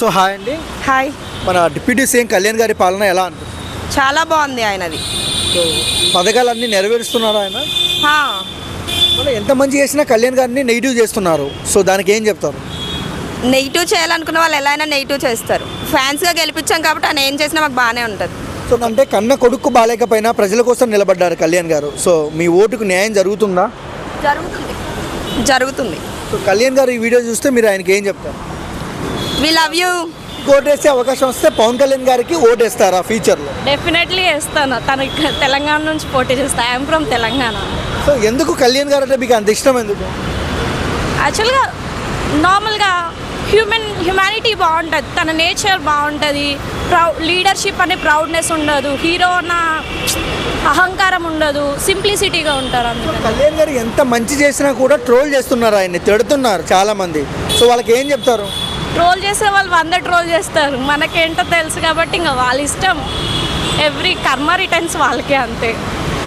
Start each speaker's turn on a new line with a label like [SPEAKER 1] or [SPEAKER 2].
[SPEAKER 1] So hi అండి.
[SPEAKER 2] Hi.
[SPEAKER 1] మన deputy CM Kalyan గారి పాలన ఎలా అనిపిస్తుంది?
[SPEAKER 2] చాలా బాగుంది ఆయనది.
[SPEAKER 1] సో పథకాలన్నీ నెరవేరుస్తున్నారు ఆయన.
[SPEAKER 2] హా,
[SPEAKER 1] మళ్ళీ ఎంత మంచి చేసినా కళ్యాణ్ గారిని నెగిటివ్ చేస్తున్నారు. సో దానికి ఏం చెప్తారు?
[SPEAKER 2] నెగిటివ్ చేయాలనుకున్న వాళ్ళు ఎలా అయినా నెగిటివ్ చేస్తారు. ఫ్యాన్స్గా గెలిపించాం కాబట్టి ఆయన ఏం చేసినా మాకు బాగానే ఉంటుంది.
[SPEAKER 1] సో అంటే కన్న కొడుకు బాలేకపోయినా ప్రజల కోసం నిలబడ్డారు కళ్యాణ్ గారు. సో మీ ఓటుకు న్యాయం జరుగుతుందా?
[SPEAKER 2] జరుగుతుంది.
[SPEAKER 1] సో కళ్యాణ్ గారు ఈ వీడియో చూస్తే మీరు ఆయనకి ఏం చెప్తారు?
[SPEAKER 2] We love you.
[SPEAKER 1] ఓటేసే అవకాశం వస్తే పవన్ కళ్యాణ్ గారికి ఓటేస్తారా ఫ్యూచర్లో?
[SPEAKER 3] డెఫినెట్లీ వేస్తాను. తనకి తెలంగాణ నుంచి పోటీ చేస్తాను. I'm from Telangana.
[SPEAKER 1] సో ఎందుకు కళ్యాణ్ గారు అంటే మీకు అంత ఇష్టం ఎందుకు?
[SPEAKER 3] యాక్చువల్గా నార్మల్గా హ్యుమానిటీ బాగుంటుంది. తన నేచర్ బాగుంటుంది. లీడర్షిప్ అనే ప్రౌడ్నెస్ ఉండదు. హీరో అన్న అహంకారం ఉండదు. సింప్లిసిటీగా ఉంటారు. అందుకని
[SPEAKER 1] కళ్యాణ్ గారు ఎంత మంచి చేసినా కూడా ట్రోల్ చేస్తున్నారు, ఆయన్ని తిడుతున్నారు చాలామంది. సో వాళ్ళకి ఏం చెప్తారు?
[SPEAKER 3] ట్రోల్ చేసే వాళ్ళు 100 ట్రోల్ చేస్తారు. మనకేంటో తెలుసు కాబట్టి ఇంకా వాళ్ళ ఇష్టం. ఎవ్రీ కర్మ రిటర్న్స్ వాళ్ళకే, అంతే.